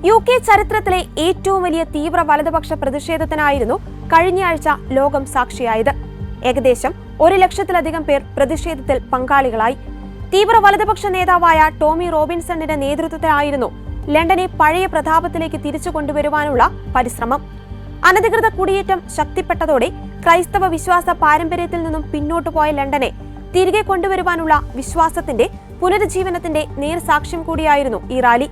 UK ചരിത്രത്തിലെ ഏറ്റവും വലിയ തീവ്ര വലതുപക്ഷ പ്രതിഷേധത്തിനായിരുന്നു കഴിഞ്ഞയാഴ്ച ലോകം സാക്ഷിയായത്. ഏകദേശം 1 ലക്ഷത്തിലധികം പേർ പ്രതിഷേധത്തിൽ പങ്കാളികളായി. തീവ്ര വലതുപക്ഷ നേതാവായ ടോമി റോബിൻസണിന്റെ നേതൃത്വത്തിലായിരുന്നു ലണ്ടനെ പഴയ പ്രതാപത്തിലേക്ക് തിരിച്ചു കൊണ്ടുവരുവാനുള്ള പരിശ്രമം. അനധികൃത കുടിയേറ്റം ശക്തിപ്പെട്ടതോടെ ക്രൈസ്തവ വിശ്വാസ പാരമ്പര്യത്തിൽ നിന്നും പിന്നോട്ടു പോയ ലണ്ടനെ തിരികെ കൊണ്ടുവരുവാനുള്ള വിശ്വാസത്തിന്റെ പുനരുജ്ജീവനത്തിന്റെ നേർസാക്ഷ്യം കൂടിയായിരുന്നു ഈ റാലി.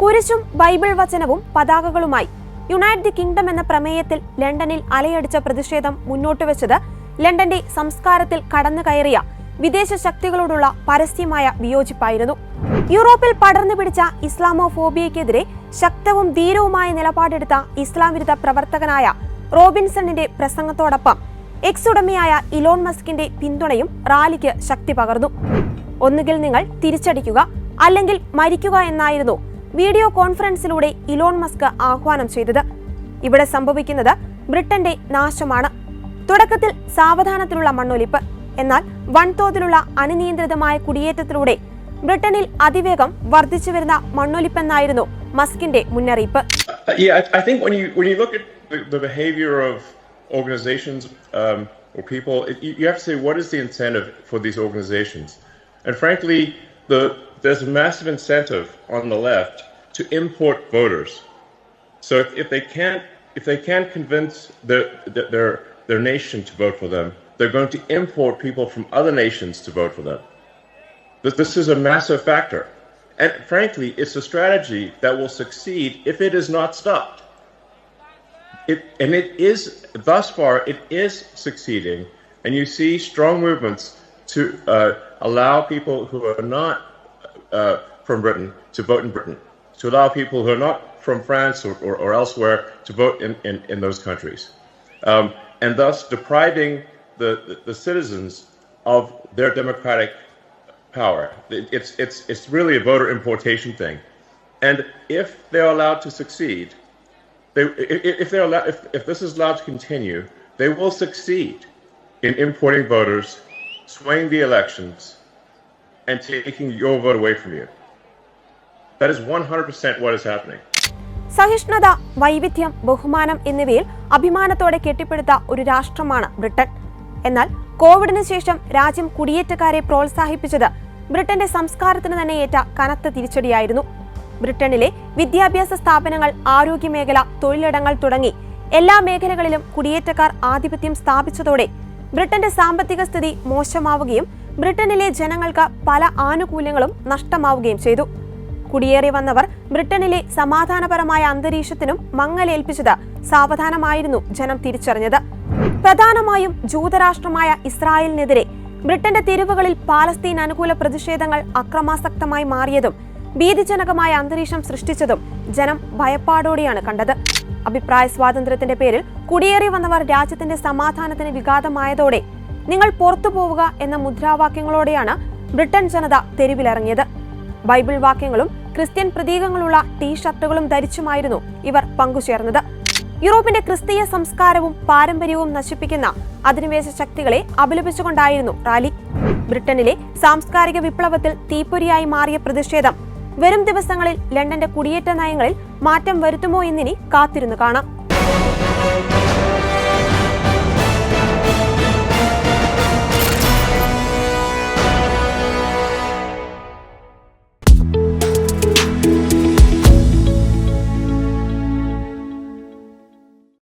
കുരിശും ബൈബിൾ വചനവും പതാകകളുമായി യുണൈറ്റ് ദി കിങ്ഡം എന്ന പ്രമേയത്തിൽ ലണ്ടനിൽ അലയടിച്ച പ്രതിഷേധം മുന്നോട്ട് വെച്ചത് ലണ്ടന്റെ സംസ്കാരത്തിൽ കടന്നു കയറിയ വിദേശ ശക്തികളോടുള്ള പരസ്യമായ വിയോജിപ്പായിരുന്നു. യൂറോപ്പിൽ പടർന്നു പിടിച്ച ഇസ്ലാമോഫോബിയയ്ക്കെതിരെ ശക്തവും ധീരവുമായ നിലപാടെടുത്ത ഇസ്ലാം വിരുദ്ധ പ്രവർത്തകനായ റോബിൻസണിന്റെ പ്രസംഗത്തോടൊപ്പം എക്സ് ഉടമയായ ഇലോൺ മസ്കിന്റെ പിന്തുണയും റാലിക്ക് ശക്തി പകർന്നു. ഒന്നുകിൽ നിങ്ങൾ തിരിച്ചടിക്കുക, അല്ലെങ്കിൽ മരിക്കുക എന്നായിരുന്നു വീഡിയോ കോൺഫറൻസിലൂടെ ഇലോൺ മസ്ക് ആഹ്വാനം ചെയ്തത്. ഇവിടെ സംഭവിക്കുന്നത് ബ്രിട്ടന്റെ നാശമാണ്. തുടക്കത്തിൽ സാവധാനത്തിലുള്ള മണ്ണൊലിപ്പ്, എന്നാൽ വൻതോതിലുള്ള അനിയന്ത്രിതമായ കുടിയേറ്റത്തിലൂടെ ബ്രിട്ടനിൽ അതിവേഗം വർദ്ധിച്ചു വരുന്ന മണ്ണൊലിപ്പെന്നായിരുന്നു മസ്കിന്റെ മുന്നറിയിപ്പ്. I think when you look at the behavior of organizations or people, you have to say, what is the incentive for these organizations? And frankly, there's a massive incentive on the left to import voters. So if they can't convince their nation to vote for them, they're going to import people from other nations to vote for them. This is a massive factor. And frankly, it's a strategy that will succeed if it is not stopped. Thus far, it is succeeding. And you see strong movements to allow people who are not from Britain to vote in Britain, to allow people who are not from France or elsewhere to vote in those countries, and thus depriving the citizens of their democratic power. It's really a voter importation thing, and if they're allowed to succeed, if this is allowed to continue, they will succeed in importing voters, swaying the elections, and taking your vote away from you. That is 100% what is happening. സഹിഷ്ണുത, വൈവിധ്യം, ബഹുമാനം എന്നിവയിൽ അഭിമാനത്തോടെ കെട്ടിപ്പടുത്ത ഒരു രാഷ്ട്രമാണ് Britain. എന്നാൽ കോവിഡിന് ശേഷം രാജ്യം കുടിയേറ്റക്കാരെ പ്രോത്സാഹിപ്പിച്ചത് ബ്രിട്ടന്റെ സംസ്കാരത്തിന് തന്നെ ഏറ്റ കനത്ത തിരിച്ചടിയായിരുന്നു. ബ്രിട്ടനിലെ വിദ്യാഭ്യാസ സ്ഥാപനങ്ങൾ, ആരോഗ്യമേഖല, തൊഴിലിടങ്ങൾ തുടങ്ങി എല്ലാ മേഖലകളിലും കുടിയേറ്റക്കാർ ആധിപത്യം സ്ഥാപിച്ചതോടെ ബ്രിട്ടന്റെ സാമ്പത്തിക സ്ഥിതി മോശമാവുകയും ബ്രിട്ടനിലെ ജനങ്ങൾക്ക് പല ആനുകൂല്യങ്ങളും നഷ്ടമാവുകയും ചെയ്തു. കുടിയേറി വന്നവർ ബ്രിട്ടനിലെ സമാധാനപരമായ അന്തരീക്ഷത്തിനും മങ്ങലേൽപ്പിച്ചത് സാവധാനമായിരുന്നു ജനം തിരിച്ചറിഞ്ഞത്. പ്രധാനമായും ജൂതരാഷ്ട്രമായ ഇസ്രായേലിനെതിരെ ബ്രിട്ടന്റെ തെരുവുകളിൽ പാലസ്തീൻ അനുകൂല പ്രതിഷേധങ്ങൾ അക്രമാസക്തമായി മാറിയതും ഭീതിജനകമായ അന്തരീക്ഷം സൃഷ്ടിച്ചതും ജനം ഭയപ്പാടോടെയാണ് കണ്ടത്. അഭിപ്രായ സ്വാതന്ത്ര്യത്തിന്റെ പേരിൽ കുടിയേറി വന്നവർ രാജ്യത്തിന്റെ സമാധാനത്തിന് വിഘാതമായതോടെ നിങ്ങൾ പുറത്തു പോവുക എന്ന മുദ്രാവാക്യങ്ങളോടെയാണ് ബ്രിട്ടൻ ജനത തെരുവിലിറങ്ങിയത്. ബൈബിൾ വാക്യങ്ങളും ക്രിസ്ത്യൻ പ്രതീകങ്ങളുള്ള ടീഷർട്ടുകളും ധരിച്ചുമായിരുന്നു ഇവർ പങ്കുചേർന്നത്. യൂറോപ്പിന്റെ ക്രിസ്തീയ സംസ്കാരവും പാരമ്പര്യവും നശിപ്പിക്കുന്ന അധിനിവേശ ശക്തികളെ അപലപിച്ചുകൊണ്ടായിരുന്നു റാലി. ബ്രിട്ടനിലെ സാംസ്കാരിക വിപ്ലവത്തിൽ തീപ്പൊരിയായി മാറിയ പ്രതിഷേധം വരും ദിവസങ്ങളിൽ ലണ്ടന്റെ കുടിയേറ്റ നയങ്ങളിൽ മാറ്റം വരുത്തുമോ എന്നിനി കാത്തിരുന്നു കാണാം.